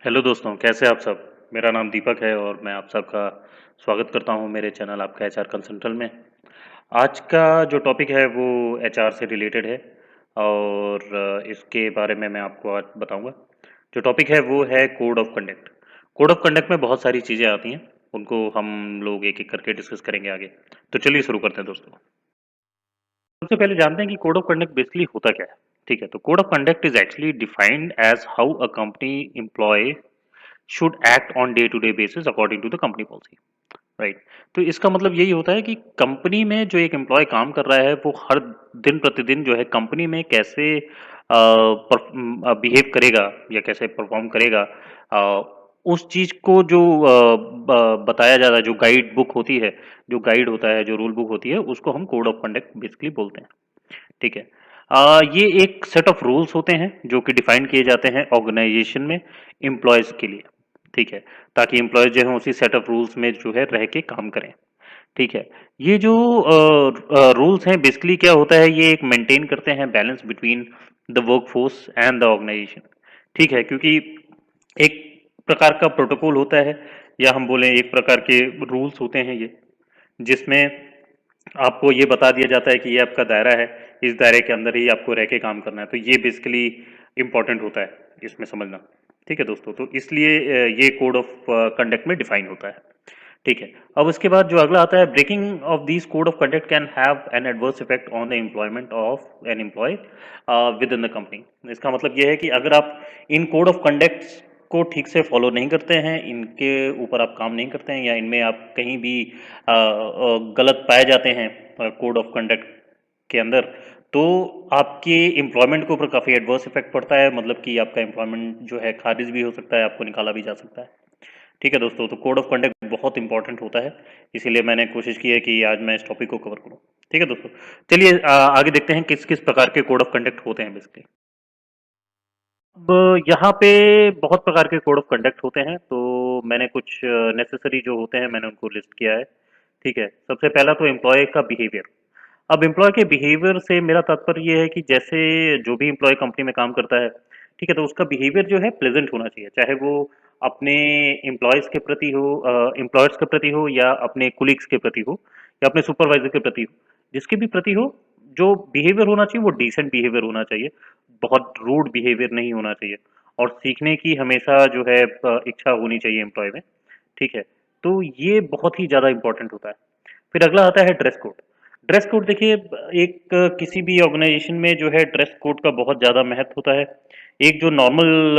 Hello दोस्तों, कैसे आप सब? मेरा नाम दीपक है और मैं आप सबका स्वागत करता हूं मेरे चैनल आपका एचआर कंसल्टेंट में। आज का जो टॉपिक है वो एचआर से रिलेटेड है और इसके बारे में मैं आपको आज बताऊंगा। जो टॉपिक है वो है code of conduct. Code of conduct में बहुत सारी चीज़ें आती हैं, उनको हम लोग एक-एक करके डिस्कस करेंगे आगे। तो चलिए शुरू करते हैं दोस्तों। सबसे पहले जानते हैं कि कोड ऑफ कंडक्ट बेसिकली होता क्या है। ठीक है, तो code of conduct is actually defined as how a company employee should act on day to day basis according to the company policy. Right. तो इसका मतलब यही होता है कि कंपनी में जो एक एम्प्लॉय काम कर रहा है वो हर दिन प्रतिदिन जो है कंपनी में कैसे बिहेव करेगा या कैसे परफॉर्म करेगा। उस चीज को जो बताया जाता है, जो गाइड बुक होती है, जो गाइड होता है, जो रूल बुक होती है, उसको हम कोड ऑफ कंडक्ट बेसिकली बोलते हैं। ठीक है। ये एक सेट ऑफ रूल्स होते हैं जो कि डिफाइन किए जाते हैं ऑर्गेनाइजेशन में एम्प्लॉयज के लिए। ठीक है, ताकि एम्प्लॉयज जो है उसी सेट ऑफ रूल्स में जो है रह के काम करें। ठीक है। ये जो रूल्स हैं बेसिकली क्या होता है, ये एक मेंटेन करते हैं balance between the workforce and the organisation. ठीक है, क्योंकि एक प्रकार का प्रोटोकॉल होता है या हम बोलें एक प्रकार के रूल्स होते हैं ये, जिसमें आपको ये बता दिया जाता है कि ये आपका दायरा है, इस दायरे के अंदर ही आपको रह के काम करना है। तो ये बेसिकली इम्पोर्टेंट होता है इसमें समझना। ठीक है दोस्तों, तो इसलिए ये कोड ऑफ कंडक्ट में डिफाइन होता है। ठीक है। अब उसके बाद जो अगला आता है, breaking of this code of conduct can have an adverse effect on the employment of an employee within the company. इसका मतलब यह है कि अगर आप इन कोड ऑफ कंडक्ट को ठीक से फॉलो नहीं करते हैं, इनके ऊपर आप काम नहीं करते हैं या इनमें आप कहीं भी गलत पाए जाते हैं कोड ऑफ कंडक्ट के अंदर, तो आपके एम्प्लॉयमेंट के ऊपर काफ़ी एडवर्स इफेक्ट पड़ता है। मतलब कि आपका एम्प्लॉयमेंट जो है खारिज भी हो सकता है, आपको निकाला भी जा सकता है। ठीक है दोस्तों, तो कोड ऑफ कंडक्ट बहुत इंपॉर्टेंट होता है, इसीलिए मैंने कोशिश की है कि आज मैं इस टॉपिक को कवर करूं। ठीक है दोस्तों, चलिए आगे देखते हैं किस किस प्रकार के कोड ऑफ कंडक्ट होते हैं बेसिकली। अब यहाँ पे बहुत प्रकार के कोड ऑफ कंडक्ट होते हैं, तो मैंने कुछ नेसेसरी जो होते हैं मैंने उनको लिस्ट किया है। ठीक है, सबसे पहला तो एम्प्लॉय का बिहेवियर। अब एम्प्लॉय के बिहेवियर से मेरा तात्पर्य ये है कि जैसे जो भी एम्प्लॉय कंपनी में काम करता है, ठीक है, तो उसका बिहेवियर जो है प्लेजेंट होना चाहिए, चाहे वो अपने एम्प्लॉयज़ के प्रति हो, एम्प्लॉयर्स के प्रति हो, या अपने कुलीग्स के प्रति हो, या अपने सुपरवाइजर के प्रति हो, जिसके भी प्रति हो। जो बिहेवियर होना चाहिए वो डिसेंट बिहेवियर होना चाहिए, बहुत रूड बिहेवियर नहीं होना चाहिए। और सीखने की हमेशा जो है इच्छा होनी चाहिए एम्प्लॉय में। ठीक है, तो ये बहुत ही ज़्यादा इंपॉर्टेंट होता है। फिर अगला आता है ड्रेस कोड। ड्रेस कोड देखिए, एक किसी भी ऑर्गेनाइजेशन में जो है ड्रेस कोड का बहुत ज़्यादा महत्व होता है। एक जो नॉर्मल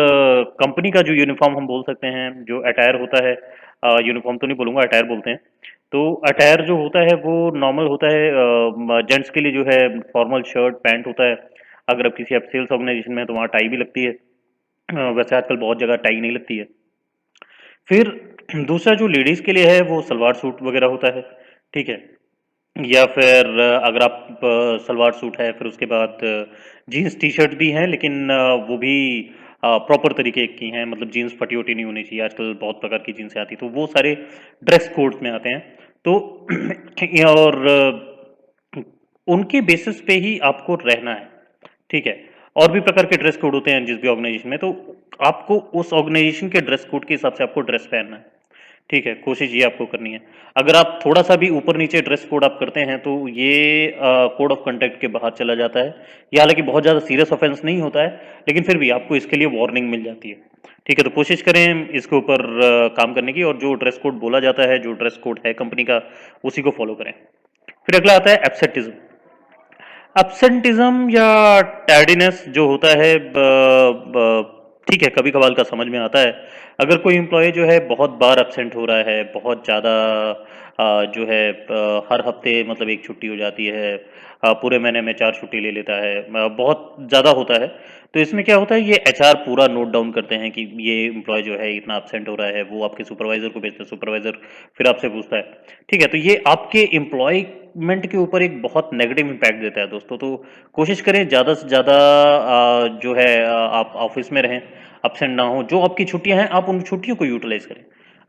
कंपनी का जो यूनिफॉर्म हम बोल सकते हैं, जो अटायर होता है, यूनिफॉर्म तो नहीं बोलूँगा, अटायर बोलते हैं। तो अटायर जो होता है वो नॉर्मल होता है, जेंट्स के लिए जो है फॉर्मल शर्ट पैंट होता है। अगर आप किसी आप सेल्स ऑर्गेनाइजेशन में हैं, तो वहाँ टाई भी लगती है। वैसे आजकल बहुत जगह टाई नहीं लगती है। फिर दूसरा जो लेडीज़ के लिए है वो सलवार सूट वगैरह होता है। ठीक है, या फिर अगर आप सलवार सूट है, फिर उसके बाद जीन्स टी शर्ट भी हैं, लेकिन वो भी प्रॉपर तरीके की हैं, मतलब जीन्स फटी वटी नहीं होनी चाहिए। आजकल बहुत प्रकार की जीन्सें आती, तो वो सारे ड्रेस कोड्स में आते हैं। तो और उनके बेसिस पे ही आपको रहना है। ठीक है, और भी प्रकार के ड्रेस कोड होते हैं जिस भी ऑर्गेनाइजेशन में, तो आपको उस ऑर्गेनाइजेशन के ड्रेस कोड के हिसाब से आपको ड्रेस पहनना है। ठीक है, कोशिश ये आपको करनी है। अगर आप थोड़ा सा भी ऊपर नीचे ड्रेस कोड आप करते हैं, तो ये कोड ऑफ कंडक्ट के बाहर चला जाता है। ये हालांकि बहुत ज़्यादा सीरियस ऑफेंस नहीं होता है, लेकिन फिर भी आपको इसके लिए वार्निंग मिल जाती है। ठीक है, तो कोशिश करें इसके ऊपर काम करने की, और जो ड्रेस कोड बोला जाता है, जो ड्रेस कोड है कंपनी का, उसी को फॉलो करें। फिर अगला आता है एब्सेंटिज्म। एब्सेंटिज्म या टैर्डीनेस जो होता है, ठीक है, कभी कभार का समझ में आता है। अगर कोई एम्प्लॉय जो है बहुत बार एब्सेंट हो रहा है, बहुत ज़्यादा जो है हर हफ्ते मतलब एक छुट्टी हो जाती है, पूरे महीने में 4 छुट्टी ले लेता है, बहुत ज़्यादा होता है, तो इसमें क्या होता है, ये एचआर पूरा नोट डाउन करते हैं कि ये एम्प्लॉय जो है इतना एब्सेंट हो रहा है। वो आपके सुपरवाइजर को भेजते हैं, सुपरवाइजर फिर आपसे पूछता है। ठीक है, तो ये आपके एम्प्लॉयमेंट के ऊपर एक बहुत नेगेटिव इम्पैक्ट देता है दोस्तों। तो कोशिश करें ज़्यादा से ज़्यादा जो है आप ऑफिस में रहें, एब्सेंट ना हो। जो आपकी छुट्टियां हैं आप उन छुट्टियों को यूटिलाइज करें,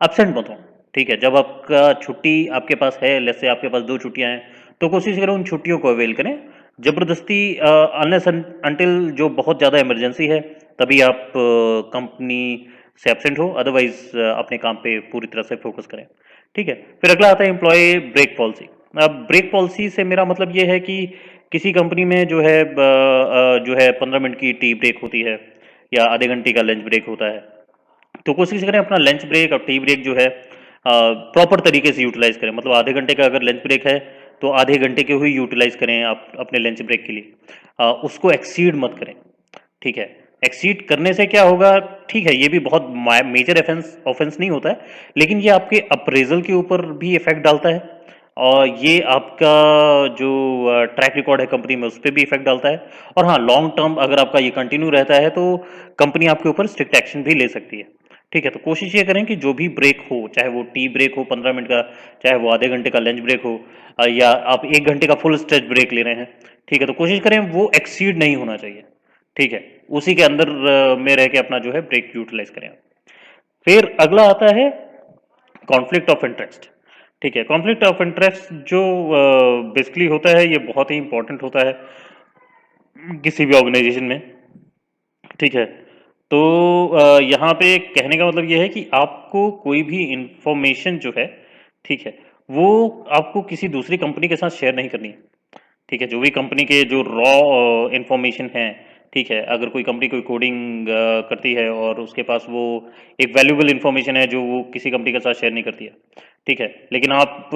एब्सेंट मत हो। ठीक है, जब आपका छुट्टी आपके पास है, लेट्स से आपके पास 2 छुट्टियां हैं, तो कोशिश करें उन छुट्टियों को अवेल करें। जबरदस्ती अनलेस अनटिल जो बहुत ज़्यादा इमरजेंसी है, तभी आप कंपनी से एब्सेंट हो, अदरवाइज अपने काम पे पूरी तरह से फोकस करें। ठीक है, फिर अगला आता है एम्प्लॉय ब्रेक पॉलिसी। अब ब्रेक पॉलिसी से मेरा मतलब ये है कि किसी कंपनी में जो है 15 मिनट की टी ब्रेक होती है या आधे घंटे का लंच ब्रेक होता है, तो कोशिश करें अपना लंच ब्रेक और टी ब्रेक जो है प्रॉपर तरीके से यूटिलाइज करें। मतलब आधे घंटे का अगर लंच ब्रेक है तो आधे घंटे के ही यूटिलाइज करें आप अपने लंच ब्रेक के लिए, उसको एक्सीड मत करें। ठीक है, एक्सीड करने से क्या होगा, ठीक है ये भी बहुत मेजर ऑफेंस ऑफेंस नहीं होता है, लेकिन ये आपके अप्रेजल के ऊपर भी इफेक्ट डालता है और ये आपका जो ट्रैक रिकॉर्ड है कंपनी में उस पर भी इफेक्ट डालता है। और हाँ, लॉन्ग टर्म अगर आपका ये कंटिन्यू रहता है तो कंपनी आपके ऊपर स्ट्रिक्ट एक्शन भी ले सकती है। ठीक है, तो कोशिश ये करें कि जो भी ब्रेक हो, चाहे वो टी ब्रेक हो 15 मिनट का, चाहे वो आधे घंटे का लंच ब्रेक हो, या आप 1 घंटे का फुल स्ट्रेच ब्रेक ले रहे हैं, ठीक है, तो कोशिश करें वो एक्सीड नहीं होना चाहिए। ठीक है, उसी के अंदर में रह के अपना जो है ब्रेक यूटिलाइज करें। फिर अगला आता है कॉन्फ्लिक्ट ऑफ इंटरेस्ट। ठीक है, कॉन्फ्लिक्ट ऑफ इंटरेस्ट जो बेसिकली होता है, ये बहुत ही इंपॉर्टेंट होता है किसी भी ऑर्गेनाइजेशन में। ठीक है, तो यहाँ पे कहने का मतलब ये है कि आपको कोई भी इंफॉर्मेशन जो है, ठीक है, वो आपको किसी दूसरी कंपनी के साथ शेयर नहीं करनी है। ठीक है, जो भी कंपनी के जो रॉ इंफॉर्मेशन है, ठीक है, अगर कोई कंपनी कोई कोडिंग करती है और उसके पास वो एक वैल्यूबल इंफॉर्मेशन है जो वो किसी कंपनी के साथ शेयर नहीं करती है, ठीक है, लेकिन आप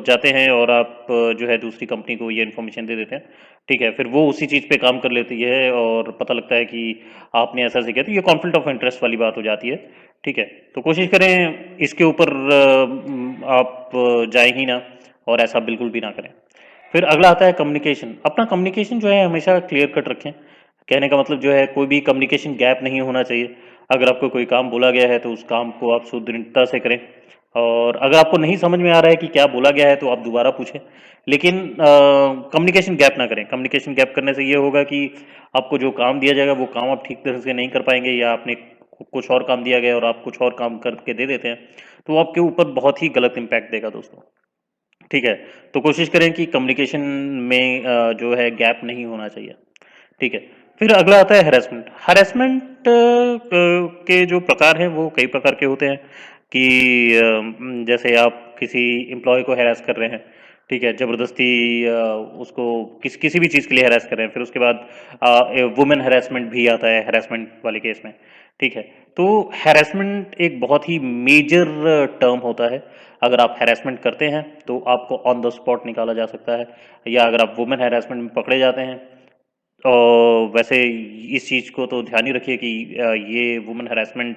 जाते हैं और आप जो है दूसरी कंपनी को ये इन्फॉर्मेशन दे देते हैं। ठीक है, फिर वो उसी चीज़ पे काम कर लेती है और पता लगता है कि आपने ऐसा ऐसे किया, तो ये कॉन्फ्लिक्ट ऑफ इंटरेस्ट वाली बात हो जाती है। ठीक है, तो कोशिश करें इसके ऊपर आप जाए ही ना, और ऐसा बिल्कुल भी ना करें। फिर अगला आता है कम्युनिकेशन। अपना कम्युनिकेशन जो है हमेशा क्लियर कट रखें। कहने का मतलब जो है कोई भी कम्युनिकेशन गैप नहीं होना चाहिए। अगर आपको कोई काम बोला गया है तो उस काम को आप सुदृढ़ता से करें, और अगर आपको नहीं समझ में आ रहा है कि क्या बोला गया है तो आप दोबारा पूछें, लेकिन कम्युनिकेशन गैप ना करें। कम्युनिकेशन गैप करने से ये होगा कि आपको जो काम दिया जाएगा वो काम आप ठीक तरह से नहीं कर पाएंगे, या आपने कुछ और काम दिया गया और आप कुछ और काम करके दे देते हैं, तो वो आपके ऊपर बहुत ही गलत इम्पैक्ट देगा दोस्तों। ठीक है, तो कोशिश करें कि कम्युनिकेशन में जो है गैप नहीं होना चाहिए। ठीक है, फिर अगला आता है हैरेसमेंट। हैरेसमेंट के जो प्रकार हैं वो कई प्रकार के होते हैं कि जैसे आप किसी एम्प्लॉय को हैरेस कर रहे हैं, ठीक है, ज़बरदस्ती उसको किसी भी चीज़ के लिए हैरेस कर रहे हैं। फिर उसके बाद वुमेन हैरेसमेंट भी आता है हैरेसमेंट वाले केस में। ठीक है, तो हैरेसमेंट एक बहुत ही मेजर टर्म होता है। अगर आप हैरेसमेंट करते हैं तो आपको ऑन द स्पॉट निकाला जा सकता है, या अगर आप वुमेन हैरेसमेंट में पकड़े जाते हैं, वैसे इस चीज़ को तो ध्यान ही रखिए कि ये वुमेन हैरेसमेंट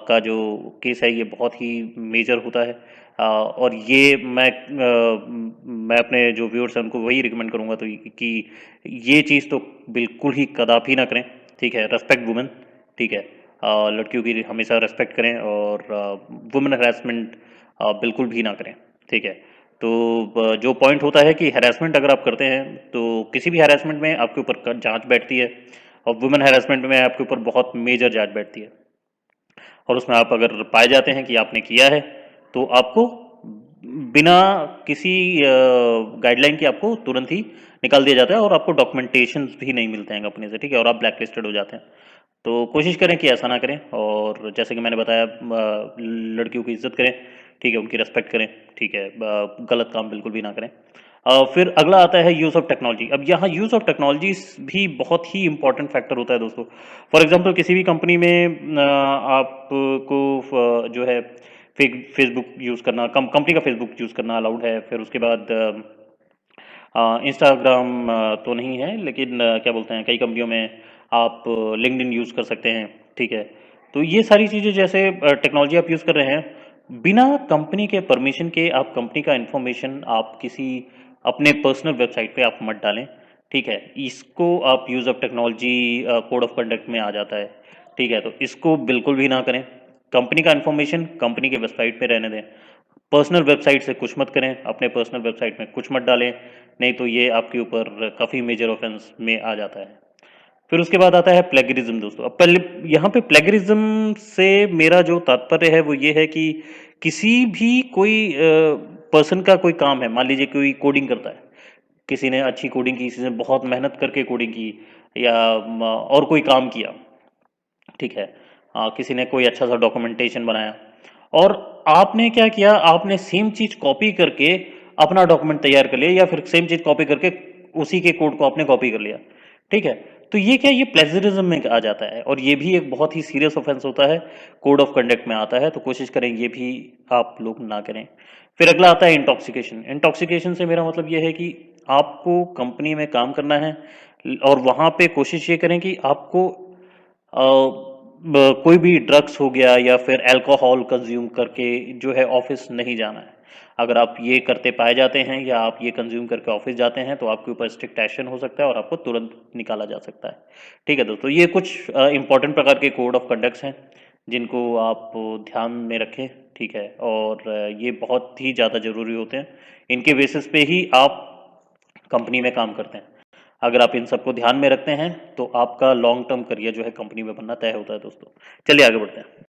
का जो केस है ये बहुत ही मेजर होता है, और ये मैं अपने जो व्यूअर्स हैं उनको वही रिकमेंड करूँगा तो कि ये चीज़ तो बिल्कुल ही कदापि ना करें। ठीक है, रेस्पेक्ट वुमेन। ठीक है, लड़कियों की हमेशा रेस्पेक्ट करें, और वुमेन हैरेसमेंट बिल्कुल भी ना करें। ठीक है, तो जो पॉइंट होता है कि हैरेसमेंट अगर आप करते हैं तो किसी भी हैरेसमेंट में आपके ऊपर जांच बैठती है, और वुमेन हैरेसमेंट में आपके ऊपर बहुत मेजर जांच बैठती है, और उसमें आप अगर पाए जाते हैं कि आपने किया है तो आपको बिना किसी गाइडलाइन के आपको तुरंत ही निकाल दिया जाता है, और आपको डॉक्यूमेंटेशन भी नहीं मिलते हैं कंपनी से। ठीक है, और आप ब्लैक लिस्टेड हो जाते हैं। तो कोशिश करें कि ऐसा ना करें, और जैसे कि मैंने बताया लड़कियों की इज्जत करें। ठीक है, उनकी रेस्पेक्ट करें। ठीक है, गलत काम बिल्कुल भी ना करें। फिर अगला आता है यूज़ ऑफ टेक्नोलॉजी। अब यहाँ यूज़ ऑफ टेक्नोलॉजी भी बहुत ही इंपॉर्टेंट फैक्टर होता है दोस्तों। फॉर एग्जांपल किसी भी कंपनी में आपको जो है फेसबुक यूज़ करना, कंपनी का फेसबुक यूज़ करना अलाउड है। फिर उसके बाद इंस्टाग्राम तो नहीं है, लेकिन क्या बोलते हैं, कई कंपनियों में आप लिंक्डइन यूज़ कर सकते हैं। ठीक है, तो ये सारी चीज़ें जैसे टेक्नोलॉजी आप यूज़ कर रहे हैं, बिना कंपनी के परमिशन के आप कंपनी का इन्फॉर्मेशन आप किसी अपने पर्सनल वेबसाइट पे आप मत डालें। ठीक है, इसको आप use of technology code of conduct में आ जाता है। ठीक है, तो इसको बिल्कुल भी ना करें। कंपनी का इन्फॉर्मेशन कंपनी के वेबसाइट पे रहने दें। पर्सनल वेबसाइट से कुछ मत करें, अपने पर्सनल वेबसाइट में कुछ मत डालें, नहीं तो ये आपके ऊपर काफ़ी मेजर ऑफेंस में आ जाता है। फिर उसके बाद आता है प्लेगरिज्म दोस्तों। अब पहले यहाँ पे प्लेगरिज्म से मेरा जो तात्पर्य है वो ये है कि किसी भी कोई पर्सन का कोई काम है, मान लीजिए कोई कोडिंग करता है, किसी ने अच्छी कोडिंग की, किसी ने बहुत मेहनत करके कोडिंग की, या और कोई काम किया। ठीक है, किसी ने कोई अच्छा सा डॉक्यूमेंटेशन बनाया और आपने क्या किया, आपने सेम चीज़ कॉपी करके अपना डॉक्यूमेंट तैयार कर लिया या फिर सेम चीज़ कॉपी करके उसी के कोड को आपने कॉपी कर लिया, ठीक है। तो ये क्या, ये प्लेजरिज्म में आ जाता है और ये भी एक बहुत ही सीरियस ऑफेंस होता है, कोड ऑफ कंडक्ट में आता है। तो कोशिश करें ये भी आप लोग ना करें। फिर अगला आता है इंटॉक्सिकेशन। इंटॉक्सिकेशन से मेरा मतलब ये है कि आपको कंपनी में काम करना है और वहाँ पे कोशिश ये करें कि आपको कोई भी ड्रग्स हो गया या फिर अल्कोहल कंज्यूम करके जो है ऑफिस नहीं जाना है। अगर आप ये करते पाए जाते हैं या आप ये कंज्यूम करके ऑफिस जाते हैं तो आपके ऊपर स्ट्रिक्ट एक्शन हो सकता है और आपको तुरंत निकाला जा सकता है। ठीक है दोस्तों, ये कुछ इंपॉर्टेंट प्रकार के कोड ऑफ कंडक्ट्स हैं जिनको आप ध्यान में रखें, ठीक है। और ये बहुत ही ज़्यादा ज़रूरी होते हैं, इनके बेसिस पे ही आप कंपनी में काम करते हैं। अगर आप इन सबको ध्यान में रखते हैं तो आपका लॉन्ग टर्म करियर जो है कंपनी में बनना तय होता है दोस्तों। चलिए आगे बढ़ते हैं।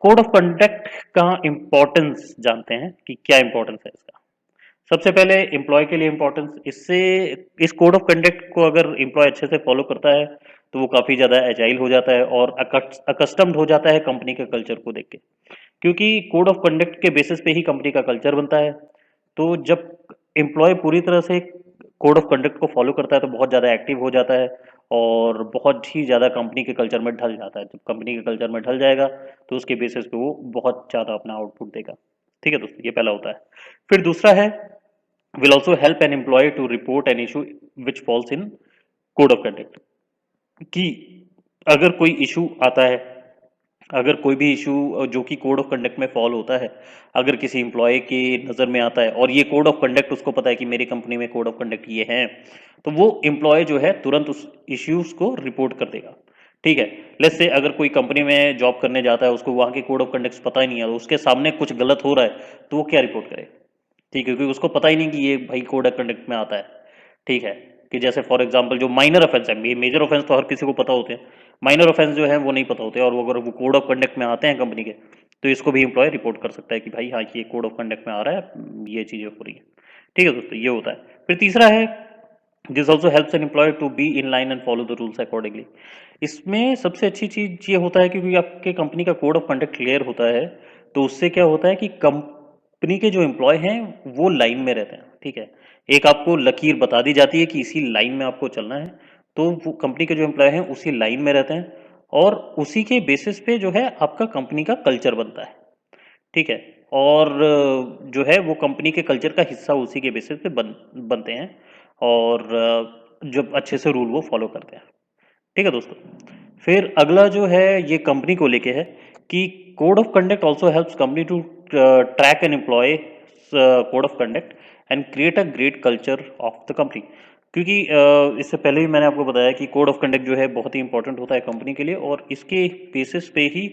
कोड ऑफ कंडक्ट का इम्पोर्टेंस जानते हैं कि क्या इम्पोर्टेंस है इसका। सबसे पहले एम्प्लॉय के लिए इम्पोर्टेंस, इससे इस कोड ऑफ कंडक्ट को अगर एम्प्लॉय अच्छे से फॉलो करता है तो वो काफ़ी ज़्यादा एजाइल हो जाता है और अकस्टम्ड हो जाता है कंपनी के कल्चर को देख के, क्योंकि कोड ऑफ कंडक्ट के बेसिस पे ही कंपनी का कल्चर बनता है। तो जब एम्प्लॉय पूरी तरह से कोड ऑफ कंडक्ट को फॉलो करता है तो बहुत ज़्यादा एक्टिव हो जाता है और बहुत ही ज़्यादा कंपनी के कल्चर में ढल जाता है। जब कंपनी के कल्चर में ढल जाएगा तो उसके बेसिस पे वो बहुत ज़्यादा अपना आउटपुट देगा। ठीक है दोस्तों, ये पहला होता है। फिर दूसरा है, will also help an employee to report an issue which falls in code of conduct, कि अगर कोई इशू आता है, अगर कोई भी इशू जो कि कोड ऑफ कंडक्ट में फॉल होता है, अगर किसी एम्प्लॉय की नज़र में आता है और ये कोड ऑफ कंडक्ट उसको पता है कि मेरी कंपनी में कोड ऑफ कंडक्ट ये है, तो वो एम्प्लॉय जो है तुरंत उस इश्यूज को रिपोर्ट कर देगा। ठीक है, लेट्स से अगर कोई कंपनी में जॉब करने जाता है, उसको वहाँ के कोड ऑफ कंडक्ट पता ही नहीं है, उसके सामने कुछ गलत हो रहा है तो वो क्या रिपोर्ट करे? ठीक है, क्योंकि उसको पता ही नहीं कि ये भाई कोड ऑफ कंडक्ट में आता है। ठीक है, कि जैसे फॉर एग्जांपल जो माइनर ऑफेंस है, मेजर ऑफेंस तो हर किसी को पता होते हैं, माइनर ऑफेंस जो है वो नहीं पता होते, और वो अगर वो कोड ऑफ कंडक्ट में आते हैं कंपनी के, तो इसको भी एम्प्लॉय रिपोर्ट कर सकता है कि भाई हाँ, ये कोड ऑफ कंडक्ट में आ रहा है, ये चीज़ें हो रही है। ठीक है दोस्तों, ये होता है। फिर तीसरा है, this also helps an employee to be in line and follow the rules accordingly. इसमें सबसे अच्छी चीज़ ये होता है क्योंकि आपके कंपनी का कोड ऑफ कंडक्ट क्लियर होता है, तो उससे क्या होता है कि कंपनी के जो एम्प्लॉय हैं वो लाइन में रहते हैं। ठीक है, एक आपको लकीर बता दी जाती है कि इसी लाइन में आपको चलना है, तो वो कंपनी के जो एम्प्लॉय हैं उसी लाइन में रहते हैं और उसी के बेसिस पे जो है आपका कंपनी का कल्चर बनता है। ठीक है, और जो है वो कंपनी के कल्चर का हिस्सा उसी के बेसिस पे बनते हैं और जब अच्छे से रूल वो फॉलो करते हैं। ठीक है दोस्तों, फिर अगला जो है ये कंपनी को लेके है कि code of conduct also helps company to track an employee code of conduct and create a great culture of the company. क्योंकि इससे पहले भी मैंने आपको बताया कि कोड ऑफ कंडक्ट जो है बहुत ही इंपॉर्टेंट होता है कंपनी के लिए और इसके बेसिस पे ही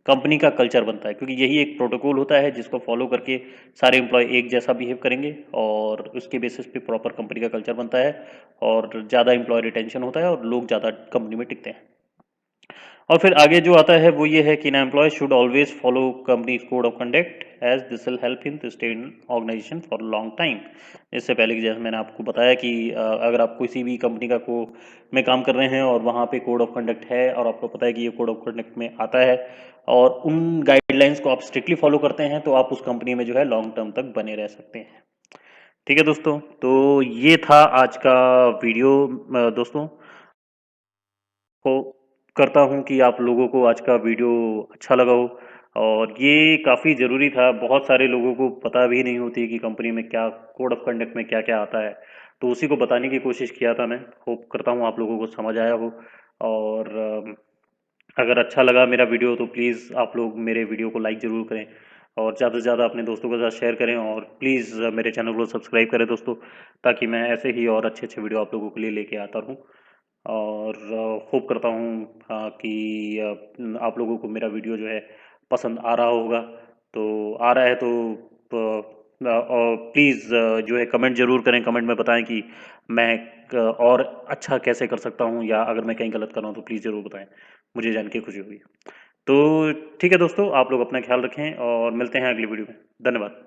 कंपनी का कल्चर बनता है, क्योंकि यही एक प्रोटोकॉल होता है जिसको फॉलो करके सारे एम्प्लॉय एक जैसा बिहेव करेंगे और उसके बेसिस पे प्रॉपर कंपनी का कल्चर बनता है और ज़्यादा एम्प्लॉय रिटेंशन होता है और लोग ज़्यादा कंपनी में टिकते हैं। और फिर आगे जो आता है वो ये है कि ना, employee should always follow company code of conduct as this will help him to stay in organisation for long time. इससे पहले कि जैसे मैंने आपको बताया कि अगर आप किसी भी कंपनी का को में काम कर रहे हैं और वहाँ पे कोड ऑफ कंडक्ट है और आपको पता है कि ये कोड ऑफ कंडक्ट में आता है और उन गाइडलाइंस को आप स्ट्रिक्टली फॉलो करते हैं, तो आप उस कंपनी में जो है लॉन्ग टर्म तक बने रह सकते हैं। ठीक है दोस्तों, तो ये था आज का वीडियो। दोस्तों को करता हूँ कि आप लोगों को आज का वीडियो अच्छा लगा हो, और ये काफ़ी ज़रूरी था। बहुत सारे लोगों को पता भी नहीं होती कि कंपनी में क्या कोड ऑफ कंडक्ट में क्या क्या आता है, तो उसी को बताने की कोशिश किया था मैं। होप करता हूँ आप लोगों को समझ आया हो, और अगर अच्छा लगा मेरा वीडियो तो प्लीज़ आप लोग मेरे वीडियो को लाइक ज़रूर करें और ज़्यादा से ज़्यादा अपने दोस्तों के साथ शेयर करें, और प्लीज़ मेरे चैनल को सब्सक्राइब करें दोस्तों, ताकि मैं ऐसे ही और अच्छे अच्छे वीडियो आप लोगों के लिए लेके आता रहूँ। और होप करता हूँ कि आप लोगों को मेरा वीडियो जो है पसंद आ रहा होगा। तो आ रहा है तो और प्लीज़ जो है कमेंट ज़रूर करें, कमेंट में बताएं कि मैं और अच्छा कैसे कर सकता हूँ, या अगर मैं कहीं गलत कर रहा हूँ तो प्लीज़ ज़रूर बताएं, मुझे जान के खुशी होगी। तो ठीक है दोस्तों, आप लोग अपना ख्याल रखें और मिलते हैं अगली वीडियो में। धन्यवाद।